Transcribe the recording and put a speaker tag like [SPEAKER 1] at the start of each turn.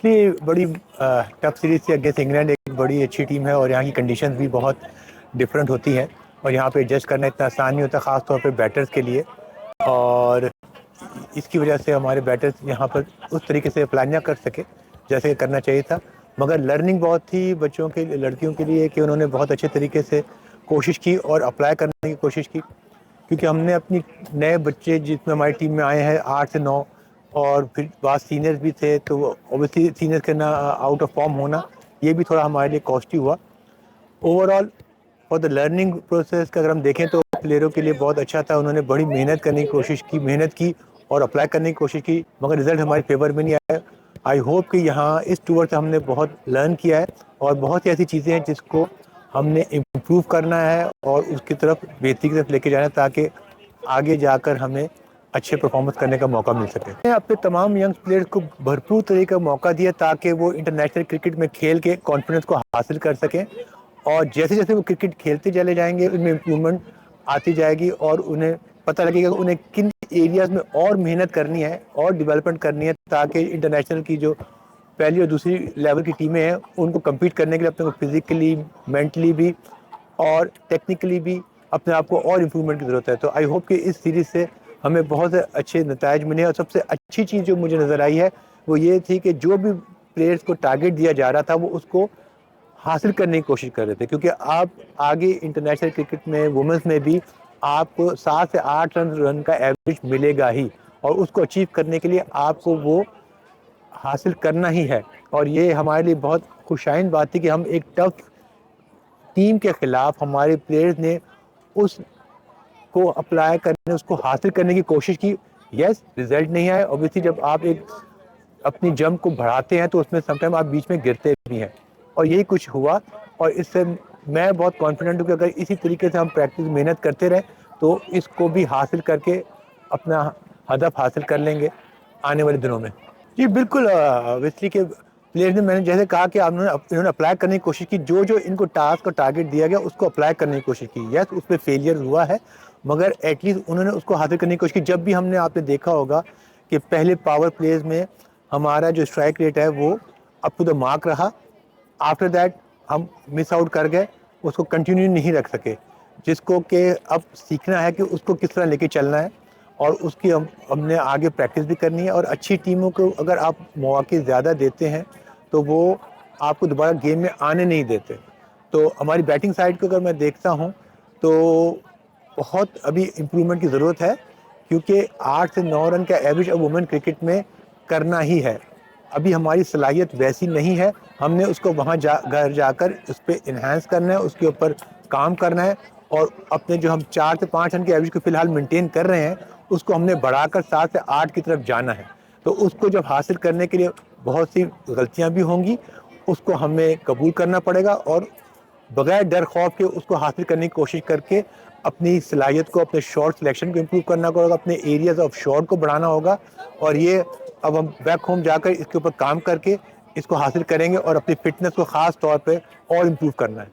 [SPEAKER 1] Obviously बड़ी TUF series थी against England. एक बड़ी अच्छी टीम है और यहाँ की कंडीशंस भी बहुत डिफरेंट होती हैं और यहाँ पे एडजस्ट करना इतना आसान नहीं होता, ख़ास तौर पे बैटर्स के लिए। और इसकी वजह से हमारे बैटर्स यहाँ पर उस तरीके से अप्लाई ना कर सके जैसे करना चाहिए था। मगर लर्निंग बहुत थी बच्चों के लड़कियों के लिए कि उन्होंने बहुत अच्छे तरीके से कोशिश की और अप्लाई करने की कोशिश की, क्योंकि हमने अपनी नए बच्चे जिसमें हमारी टीम में आए हैं 8 से 9 और फिर बाद सीनियर्स भी थे, तो ऑब्वियसली सीनियर्स के ना आउट ऑफ फॉर्म होना ये भी थोड़ा हमारे लिए कॉस्टली हुआ। Overall for the learning process का अगर हम देखें तो प्लेयरों के लिए बहुत अच्छा था। उन्होंने बड़ी मेहनत की और अप्लाई करने की कोशिश की, मगर रिजल्ट हमारे फेवर में नहीं आया। आई होप कि यहाँ इस टूर से हमने बहुत लर्न किया है और बहुत सी ऐसी चीज़ें हैं जिसको हमने इम्प्रूव करना है और उसकी तरफ बेहतरी की तरफ लेके जाना है, ताकि आगे जाकर हमें अच्छे परफॉर्मेंस करने का मौका मिल सके। मैंने अपने तमाम यंग प्लेयर्स को भरपूर तरीके का मौका दिया ताकि वो इंटरनेशनल क्रिकेट में खेल के कॉन्फिडेंस को हासिल कर सकें, और जैसे जैसे वो क्रिकेट खेलते चले जाएंगे उनमें इम्प्रूवमेंट आती जाएगी और उन्हें पता लगेगा कि उन्हें किन एरियाज में और मेहनत करनी है और डेवलपमेंट करनी है, ताकि इंटरनेशनल की जो पहली और दूसरी लेवल की टीमें हैं उनको कम्पीट करने के लिए अपने को फिजिकली, मेंटली भी और टेक्निकली भी अपने आप को और इम्प्रूवमेंट की ज़रूरत है। तो आई होप कि इस सीरीज़ से हमें बहुत से अच्छे नतायज मिले। और सबसे अच्छी चीज़ जो मुझे नज़र आई है वो ये थी कि जो भी प्लेयर्स को टारगेट दिया जा रहा था वो उसको हासिल करने की कोशिश कर रहे थे, क्योंकि आप आगे इंटरनेशनल क्रिकेट में वुमेंस में भी आपको 7 से 8 रन का एवरेज मिलेगा ही, और उसको अचीव करने के लिए आपको वो हासिल करना ही है। और ये हमारे लिए बहुत खुशाइन बात थी कि हम एक टफ टीम के खिलाफ हमारे प्लेयर्स ने उस को अप्लाई करने, उसको हासिल करने की कोशिश की। यस, रिजल्ट नहीं आया। ऑब्वियसली जब आप एक अपनी जंप को बढ़ाते हैं तो उसमें समटाइम आप बीच में गिरते भी हैं, और यही कुछ हुआ। और इससे मैं बहुत कॉन्फिडेंट हूँ कि अगर इसी तरीके से हम प्रैक्टिस मेहनत करते रहे तो इसको भी हासिल करके अपना हदफ हासिल कर लेंगे आने वाले दिनों में। जी बिल्कुल, ऑब्वियसली के प्लेयर्स ने, मैंने जैसे कहा कि इन्होंने अप्लाई करने की कोशिश की, जो जो इनको टास्क और टारगेट दिया गया उसको अप्लाई करने की कोशिश की। यस, उस पर फेलियर हुआ है, मगर एटलीस्ट उन्होंने उसको हासिल करने की कोशिश की। जब भी हमने, आपने देखा होगा कि पहले पावर प्लेज में हमारा जो स्ट्राइक रेट है वो अप टू द मार्क रहा, आफ्टर दैट हम मिस आउट कर गए, उसको कंटिन्यू नहीं रख सके, जिसको कि अब सीखना है कि उसको किस तरह लेके चलना है, और उसकी हमने आगे प्रैक्टिस भी करनी है। और अच्छी टीमों को अगर आप मौके ज़्यादा देते हैं तो वो आपको दोबारा गेम में आने नहीं देते। तो हमारी बैटिंग साइड को अगर मैं देखता हूँ तो बहुत अभी इम्प्रूवमेंट की ज़रूरत है, क्योंकि 8 से 9 रन का एवरेज अब वुमेन क्रिकेट में करना ही है। अभी हमारी सलाहियत वैसी नहीं है, हमने उसको वहाँ घर जाकर उस पर इन्हांस करना है, उसके ऊपर काम करना है, और अपने जो हम 4 से 5 रन के एवरेज को फिलहाल मेंटेन कर रहे हैं उसको हमने बढ़ाकर 7 से 8 की तरफ जाना है। तो उसको जब हासिल करने के लिए बहुत सी गलतियाँ भी होंगी, उसको हमें कबूल करना पड़ेगा और बगैर डर खौफ के उसको हासिल करने की कोशिश करके अपनी सलाहियत को, अपने शॉट सिलेक्शन को इम्प्रूव करना होगा, अपने एरियाज ऑफ शॉट को बढ़ाना होगा। और ये अब हम बैक होम जाकर इसके ऊपर काम करके इसको हासिल करेंगे और अपनी फिटनेस को ख़ास तौर पे और इम्प्रूव करना है।